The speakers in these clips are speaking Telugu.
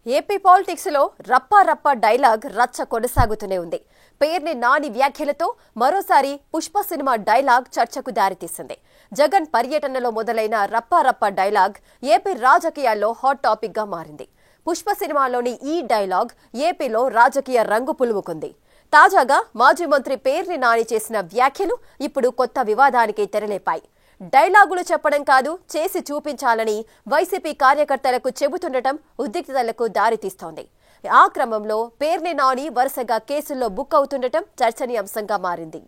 ఏపీ పాలిటిక్స్ లో రప్పా రప్పా డైలాగ్ రచ్చ కొనసాగుతూనే ఉంది. పేర్ని నాని వ్యాఖ్యలతో మరోసారి పుష్ప సినిమా డైలాగ్ చర్చకు దారితీసింది. జగన్ పర్యటనలో మొదలైన రప్పా రప్పా డైలాగ్ ఏపీ రాజకీయాల్లో హాట్ టాపిక్ గా మారింది. పుష్ప సినిమాలోని ఈ డైలాగ్ ఏపీలో రాజకీయ రంగు పులుముకుంది. తాజాగా మాజీ మంత్రి పేర్ని నాని చేసిన వ్యాఖ్యలు ఇప్పుడు కొత్త వివాదానికి తెరలేపాయి. డైలాగులు చెప్పడం కాదు, చేసి చూపించాలని వైసీపీ కార్యకర్తలకు చెబుతుండటం ఉద్రిక్తతలకు దారితీస్తోంది. ఆ క్రమంలో పేర్ని నాని వరుసగా కేసుల్లో బుక్ అవుతుండటం చర్చనీయాంశంగా మారింది.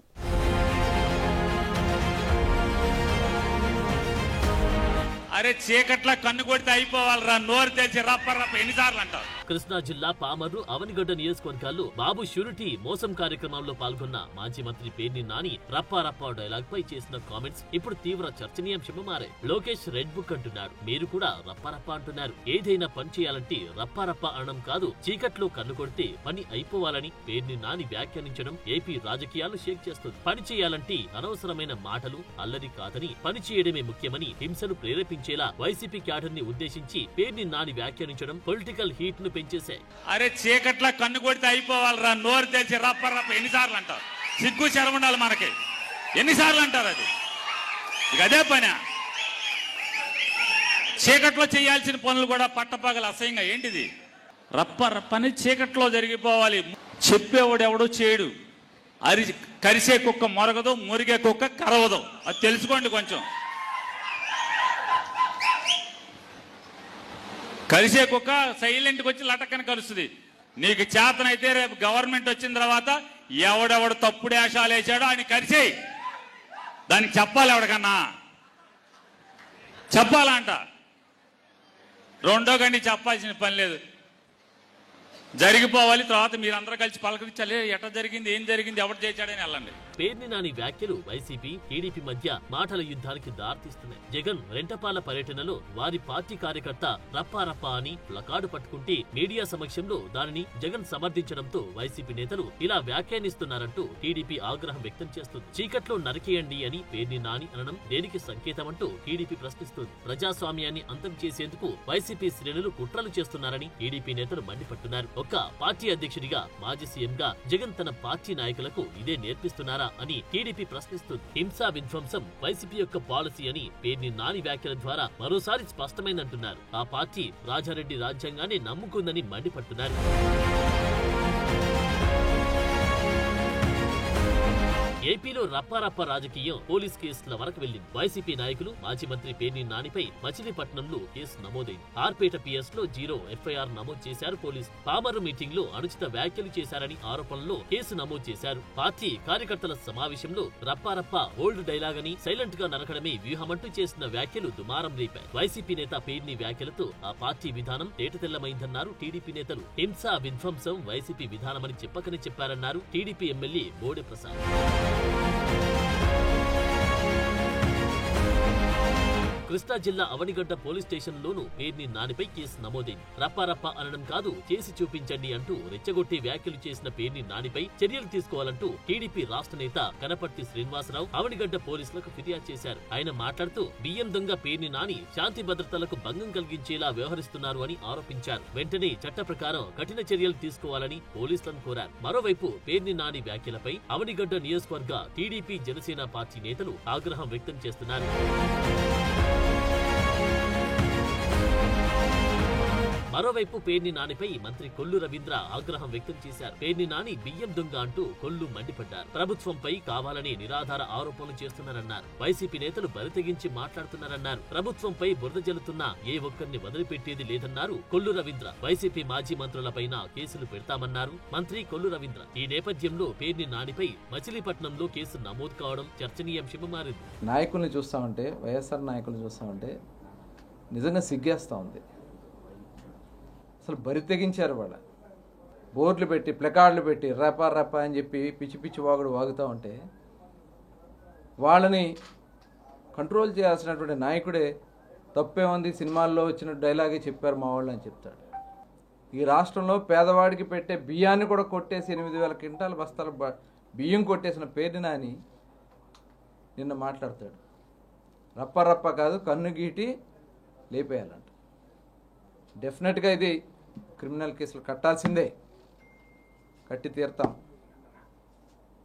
అరే చీకట్ల కన్ను కొడితే అయిపోవాలరా, నోరు తెచ్చి రప్ప రప్ప ఎన్నిసార్లు అంటారు. కృష్ణా జిల్లా పామర్రు అవనిగడ్డ నియోజకవర్గాల్లో బాబు షూరిటీ మోసం కార్యక్రమంలో పాల్గొన్న మాజీ మంత్రి పేర్ని నాని రప్పా రప్పా డైలాగ్ పై చేసిన కామెంట్స్ ఇప్పుడు తీవ్ర చర్చనీయాంశంగా మారాయి. లోకేష్ రెడ్ బుక్ అంటున్నాడు, మీరు కూడా రప్పా రప్పా అంటున్నారు. ఏదైనా పని చేయాలంటే రప్పా రప్పా అనడం కాదు, చీకట్లో కన్ను కొడితే పని అయిపోవాలని పేర్ని నాని వ్యాఖ్యానించడం ఏపీ రాజకీయాలు షేక్ చేస్తుంది. పని చేయాలంటే అనవసరమైన మాటలు అల్లరి కాదని, పని చేయడమే ముఖ్యమని హింసను ప్రేరేపించేలా వైసీపీ క్యాడర్ ని ఉద్దేశించి పేర్ని నాని వ్యాఖ్యానించడం పొలిటికల్ హీట్ ను పెంచేశాయి. అరే చీకట్ల కన్ను కొడితే అయిపోవాలరా, నోరు తెచ్చి రప్ప రప్ప ఎన్నిసార్లు అంటారు. సిగ్గు శరం ఉండాలి మనకి, ఎన్నిసార్లు అంటారు. అది ఇక అదే పని. చీకట్లో చేయాల్సిన పనులు కూడా పట్టపగలు అసహ్యంగా ఏంటిది రప్ప రప్పని చీకట్లో జరిగిపోవాలి. చెప్పేవాడు ఎవడో చేయడు. కరిసే కుక్క మొరగదు, మురిగే కుక్క కరవదు. అది తెలుసుకోండి. కొంచెం కలిసే కుక్క సైలెంట్కి వచ్చి లటక్కని కలుస్తుంది. నీకు చేతనైతే రేపు గవర్నమెంట్ వచ్చిన తర్వాత ఎవడెవడు తప్పుడు వేషాలు వేసాడో ఆయన కరిసేయి. దానికి చెప్పాలి, ఎవడికన్నా చెప్పాలంట. రెండో గండి చెప్పాల్సిన పని లేదు, జరిగిపోవాలి. తర్వాత మీరందరూ కలిసి పలకరించాలి, ఎట్లా జరిగింది, ఏం జరిగింది, ఎవరు చేశాడని వెళ్ళండి. పేర్ని నాని వ్యాఖ్యలు వైసీపీ టీడీపీ మధ్య మాటల యుద్ధానికి దారితీస్తున్నాయి. జగన్ రెంటపాల పర్యటనలో వారి పార్టీ కార్యకర్త రప్పా రప్పా అని ప్లకార్డు పట్టుకుంటే మీడియా సమక్షంలో దానిని జగన్ సమర్థించడంతో వైసీపీ నేతలు ఇలా వ్యాఖ్యానిస్తున్నారంటూ టీడీపీ ఆగ్రహం వ్యక్తం చేస్తుంది. చీకట్లో నరికేయండి అని పేర్ని నాని అనడం దేనికి సంకేతమంటూ టీడీపీ ప్రశ్నిస్తుంది. ప్రజాస్వామ్యాన్ని అంతం చేసేందుకు వైసీపీ శ్రేణులు కుట్రలు చేస్తున్నారని టీడీపీ నేతలు మండిపడుతున్నారు. ఒక పార్టీ అధ్యక్షుడిగా మాజీ సీఎంగా జగన్ తన పార్టీ నాయకులకు ఇదే నేర్పిస్తున్నారా అని టీడీపీ ప్రశ్నిస్తుంది. హింసా విధ్వంసం వైసీపీ యొక్క పాలసీ అని పేర్ని నాని వ్యాఖ్యల ద్వారా మరోసారి స్పష్టమైందంటున్నారు. ఆ పార్టీ రాజారెడ్డి రాజ్యాంగాన్ని నమ్ముకుందని మండిపడుతున్నారు. ఏపీలో రప్పారప్ప రాజకీయం పోలీస్ కేసుల వరకు వెళ్లింది. వైసీపీ నాయకులు మాజీ మంత్రి పేర్ని నానిపై మచిలీపట్నంలో కేసు నమోదైంది. ఆర్పేట పిఎస్ లో 0 ఎఫ్ఐఆర్ నమోదు చేశారు పోలీసు. పామర్రు మీటింగ్ లో అనుచిత వ్యాఖ్యలు చేశారని ఆరోపణలో కేసు నమోదు చేశారు. పార్టీ కార్యకర్తల సమావేశంలో రప్పారప్ప ఓల్డ్ డైలాగ్ అని సైలెంట్ గా నరకడమే వ్యూహమంటూ చేసిన వ్యాఖ్యలు దుమారం రేపాయి. వైసీపీ నేత పేర్ని వ్యాఖ్యలతో ఆ పార్టీ విధానం తేటతెల్లమైందన్నారు టీడీపీ నేతలు. హింసా విధ్వంసం వైసీపీ విధానమని చెప్పకనే చెప్పారన్నారు టీడీపీ ఎమ్మెల్యే బోడే ప్రసాద్. కృష్ణా జిల్లా అవనిగడ్డ పోలీస్ స్టేషన్ లోనూ పేర్ని నానిపై కేసు నమోదైంది. రప్పారప్ప అనడం కాదు, చేసి చూపించండి అంటూ రెచ్చగొట్టి వ్యాఖ్యలు చేసిన పేర్ని నానిపై చర్యలు తీసుకోవాలంటూ టీడీపీ రాష్ట్ర నేత కనపర్తి శ్రీనివాసరావు అవనిగడ్డ పోలీసులకు ఫిర్యాదు చేశారు. ఆయన మాట్లాడుతూ బియ్యం దొంగ పేర్ని నాని శాంతి భద్రతలకు భంగం కలిగించేలా వ్యవహరిస్తున్నారు అని ఆరోపించారు. వెంటనే చట్ట ప్రకారం కఠిన చర్యలు తీసుకోవాలని పోలీసులను కోరారు. మరోవైపు పేర్ని నాని వ్యాఖ్యలపై అవనిగడ్డ నియోజకవర్గ టీడీపీ జనసేన పార్టీ నేతలు ఆగ్రహం వ్యక్తం చేస్తున్నారు. మరోవైపు పేర్ని నానిపై మంత్రి కొల్లు రవీంద్ర ఆగ్రహం వ్యక్తం చేశారు. పేర్ని నాని బియ్యం దొంగ అంటూ కొల్లు మండిపడ్డారు. ప్రభుత్వంపై కావాలని నిరాధార ఆరోపణలు చేస్తున్నారన్నారు. వైసీపీ నేతలు బరితెగించి మాట్లాడుతున్నారన్నారు. ప్రభుత్వంపై బురద జల్లుతున్న ఏ ఒక్కరిని వదిలిపెట్టేది లేదన్నారు కొల్లు రవీంద్ర. వైసీపీ మాజీ మంత్రులపైన కేసులు పెడతామన్నారు మంత్రి కొల్లు రవీంద్ర. ఈ నేపథ్యంలో పేర్ని నానిపై మచిలీపట్నంలో కేసు నమోదు కావడం చర్చనీయాంశంగా మారింది. నాయకుల్ని చూస్తామంటే, వైఎస్ఆర్ నాయకుల్ని చూస్తామంటే నిజంగా సిగ్గేస్తా ఉంది. అసలు బరి తెగించారు. వాళ్ళ బోర్డులు పెట్టి ప్లకార్డులు పెట్టి రపా రపా అని చెప్పి పిచ్చి పిచ్చి వాగుడు వాగుతూ ఉంటే వాళ్ళని కంట్రోల్ చేయాల్సినటువంటి నాయకుడే తప్పే ఉంది, సినిమాల్లో వచ్చిన డైలాగే చెప్పారు మా వాళ్ళు అని చెప్తాడు. ఈ రాష్ట్రంలో పేదవాడికి పెట్టే బియ్యాన్ని కూడా కొట్టేసి 8,000 క్వింటాల బస్తాల బియ్యం కొట్టేసిన పేర్ని నాని నిన్న మాట్లాడతాడు. రప్ప రప్ప కాదు, కన్ను గీటి లేపేయాలంట. డెఫినెట్గా ఇది క్రిమినల్ కేసులు కట్టాల్సిందే, కట్టి తీరుతాం.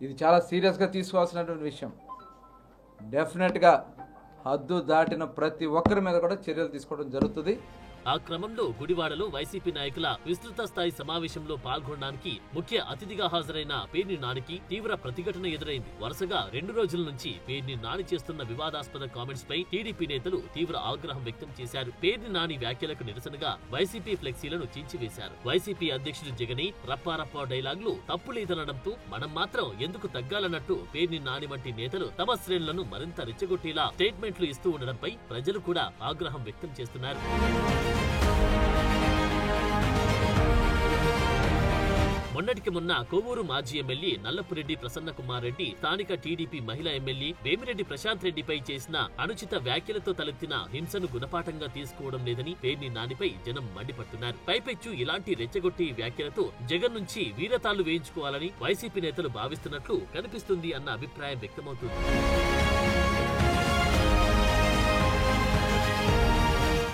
ఇది చాలా సీరియస్గా తీసుకోవాల్సినటువంటి విషయం. డెఫినెట్గా హద్దు దాటిన ప్రతి ఒక్కరి మీద కూడా చర్యలు తీసుకోవడం జరుగుతుంది. ఆ క్రమంలో గుడివాడలో వైసీపీ నాయకుల విస్తృత స్థాయి సమావేశంలో పాల్గొనడానికి ముఖ్య అతిథిగా హాజరైన పేర్ని నానికి తీవ్ర ప్రతిఘటన ఎదురైంది. వరుసగా 2 రోజుల నుంచి పేర్ని నాని చేస్తున్న వివాదాస్పద కామెంట్స్ పై టీడీపీ నేతలు తీవ్ర ఆగ్రహం వ్యక్తం చేశారు. పేర్ని నాని వ్యాఖ్యలకు నిరసనగా వైసీపీ ఫ్లెక్సీలను చించివేశారు. వైసీపీ అధ్యక్షుడు జగని రప్పారప్ప డైలాగులు తప్పులేదనడంతో మనం మాత్రం ఎందుకు తగ్గాలన్నట్టు పేర్ని నాని వంటి నేతలు తమ శ్రేణులను మరింత రెచ్చగొట్టేలా స్టేట్మెంట్లు ఇస్తూ ఉండడంపై ప్రజలు కూడా ఆగ్రహం వ్యక్తం చేస్తున్నారు. మొన్నటికి మొన్న కోవూరు మాజీ ఎమ్మెల్యే నల్లపురెడ్డి ప్రసన్న కుమార్ రెడ్డి స్థానిక టీడీపీ మహిళా ఎమ్మెల్యే వేమిరెడ్డి ప్రశాంత్ రెడ్డిపై చేసిన అనుచిత వ్యాఖ్యలతో తలెత్తిన హింసను గుణపాఠంగా తీసుకోవడం లేదని పేర్ని నానిపై జనం మండిపడుతున్నారు. పైపెచ్చు ఇలాంటి రెచ్చగొట్టి వ్యాఖ్యలతో జగన్ నుంచి వీరతాళ్లు వేయించుకోవాలని వైసీపీ నేతలు భావిస్తున్నట్లు కనిపిస్తుంది అన్న అభిప్రాయం వ్యక్తమవుతుంది.